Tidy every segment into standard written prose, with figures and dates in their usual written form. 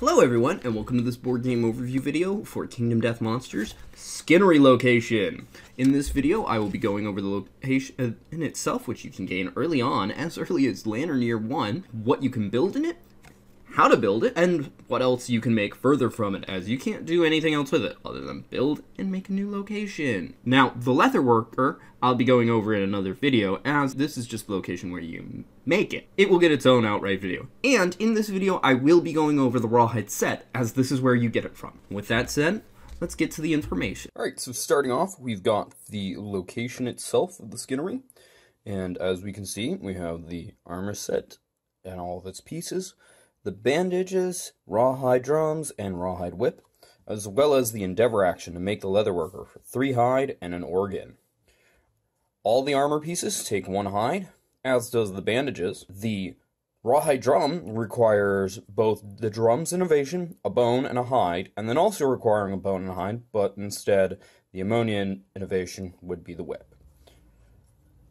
Hello everyone, and welcome to this board game overview video for Kingdom Death Monsters Skinnery location. In this video, I will be going over the location in itself, which you can gain early on, as early as Lantern Year 1, what you can build in it, how to build it, and what else you can make further from it, as you can't do anything else with it other than build and make a new location. Now, the Leather Worker, I'll be going over in another video, as this is just the location where you make it. It will get its own outright video. And in this video, I will be going over the Rawhide set, as this is where you get it from. With that said, let's get to the information. Alright, so starting off, we've got the location itself of the Skinnery. And as we can see, we have the armor set and all of its pieces, the bandages, rawhide drums, and rawhide whip, as well as the endeavor action to make the leather worker for 3 hide and an organ. All the armor pieces take 1 hide, as does the bandages. The rawhide drum requires both the drum's innovation, a bone, and a hide, and then also requiring a bone and a hide, but instead the ammonia innovation would be the whip.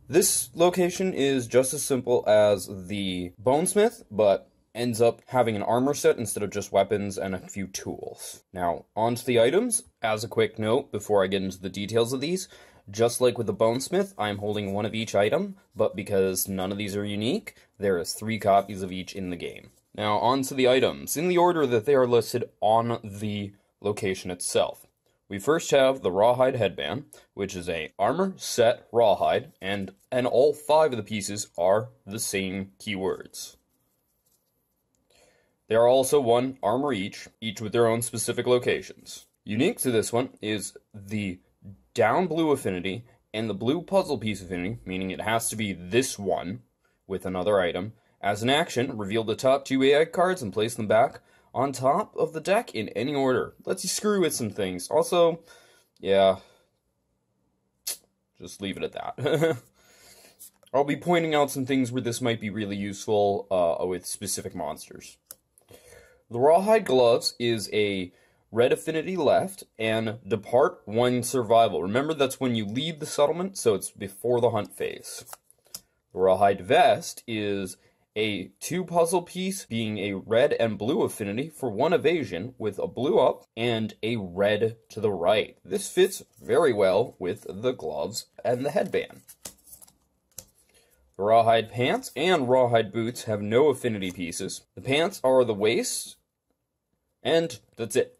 This location is just as simple as the bonesmith, but ends up having an armor set instead of just weapons and a few tools. Now, on to the items. As a quick note, before I get into the details of these, just like with the bonesmith, I'm holding 1 of each item, but because none of these are unique, there is 3 copies of each in the game. Now, on to the items, in the order that they are listed on the location itself. We first have the rawhide headband, which is a armor set rawhide, and all 5 of the pieces are the same keywords. There are also 1 armor each with their own specific locations. Unique to this one is the down blue affinity and the blue puzzle piece affinity, meaning it has to be this one with another item. As an action, reveal the top 2 AI cards and place them back on top of the deck in any order. Lets you screw with some things. Also, yeah, just leave it at that. I'll be pointing out some things where this might be really useful with specific monsters. The rawhide gloves is a red affinity left and depart 1 survival. Remember, that's when you leave the settlement, so it's before the hunt phase. The rawhide vest is a 2 puzzle piece being a red and blue affinity for 1 evasion with a blue up and a red to the right. This fits very well with the gloves and the headband. The rawhide pants and rawhide boots have no affinity pieces. The pants are the waist, and that's it.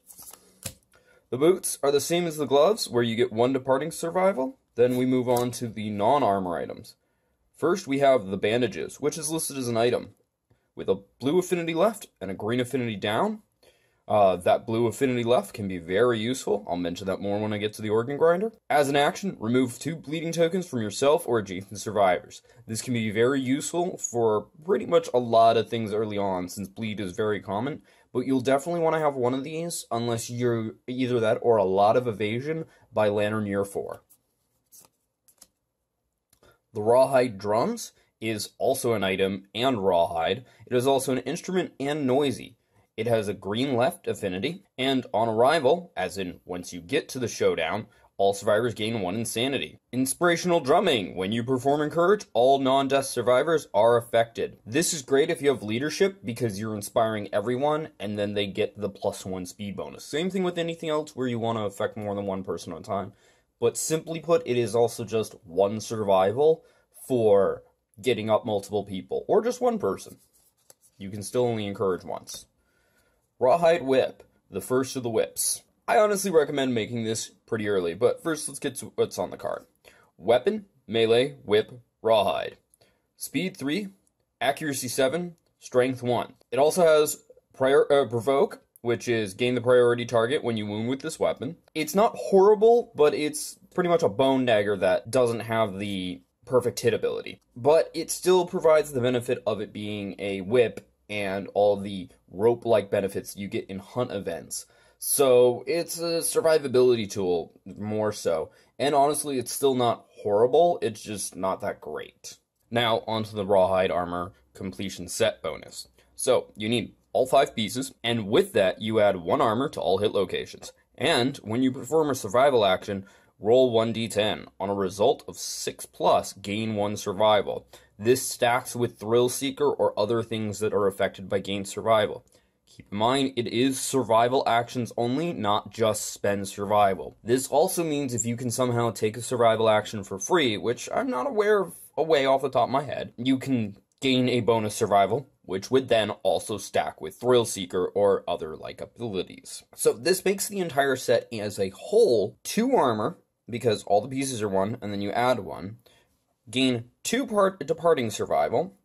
The boots are the same as the gloves, where you get 1 departing survival. Then we move on to the non-armor items. First, we have the bandages, which is listed as an item, with a blue affinity left and a green affinity down. That blue affinity left can be very useful. I'll mention that more when I get to the organ grinder. As an action, remove 2 bleeding tokens from yourself or adjacent survivors. This can be very useful for pretty much a lot of things early on, since bleed is very common. But you'll definitely want to have 1 of these, unless you're either that or a lot of evasion by Lantern Year 4. The rawhide drums is also an item and rawhide. It is also an instrument and noisy. It has a green left affinity, and on arrival, as in once you get to the showdown, all survivors gain 1 insanity. Inspirational drumming. When you perform Encourage, all non-death survivors are affected. This is great if you have leadership, because you're inspiring everyone, and then they get the +1 speed bonus. Same thing with anything else where you want to affect more than 1 person at a time. But simply put, it is also just 1 survival for getting up multiple people, or just 1 person. You can still only encourage once. Rawhide whip, the first of the whips. I honestly recommend making this pretty early, but first let's get to what's on the card. Weapon, melee, whip, rawhide. Speed 3, accuracy 7, strength 1. It also has provoke, which is gain the priority target when you wound with this weapon. It's not horrible, but it's pretty much a bone dagger that doesn't have the perfect hit ability. But it still provides the benefit of it being a whip and all the rope-like benefits you get in hunt events. So it's a survivability tool, more so. And honestly, it's still not horrible, it's just not that great. Now, onto the rawhide armor completion set bonus. So, you need all 5 pieces, and with that, you add 1 armor to all hit locations. And, when you perform a survival action, roll 1d10. On a result of 6+, gain 1 survival. This stacks with Thrill Seeker or other things that are affected by gained survival. Keep in mind, it is survival actions only, not just spend survival. This also means if you can somehow take a survival action for free, which I'm not aware of a way off the top of my head, you can gain a bonus survival, which would then also stack with Thrill Seeker or other like abilities. So this makes the entire set as a whole 2 armor, because all the pieces are 1, and then you add 1. Gain 2 departing survival,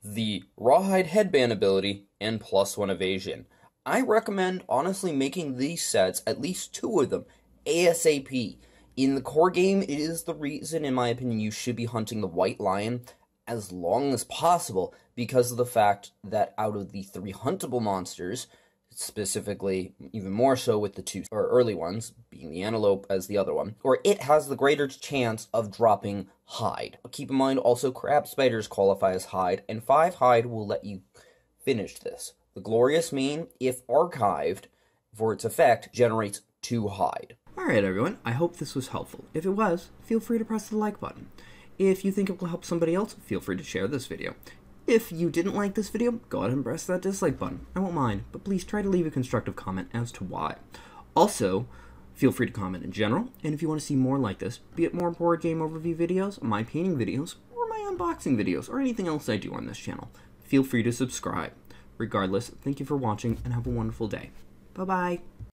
the Rawhide headband ability, and +1 evasion. I recommend, honestly, making these sets, at least 2 of them, ASAP. In the core game, it is the reason, in my opinion, you should be hunting the White Lion as long as possible, because of the fact that out of the 3 huntable monsters, specifically even more so with the 2 or early ones, being the antelope as the other one, or it has the greater chance of dropping hide. Keep in mind also crab spiders qualify as hide, and 5 hide will let you finish this. The Glorious Mane, if archived for its effect, generates 2 hide. Alright everyone, I hope this was helpful. If it was, feel free to press the like button. If you think it will help somebody else, feel free to share this video. If you didn't like this video, go ahead and press that dislike button. I won't mind, but please try to leave a constructive comment as to why. Also, feel free to comment in general, and if you want to see more like this, be it more board game overview videos, my painting videos, or my unboxing videos, or anything else I do on this channel, feel free to subscribe. Regardless, thank you for watching, and have a wonderful day. Bye-bye.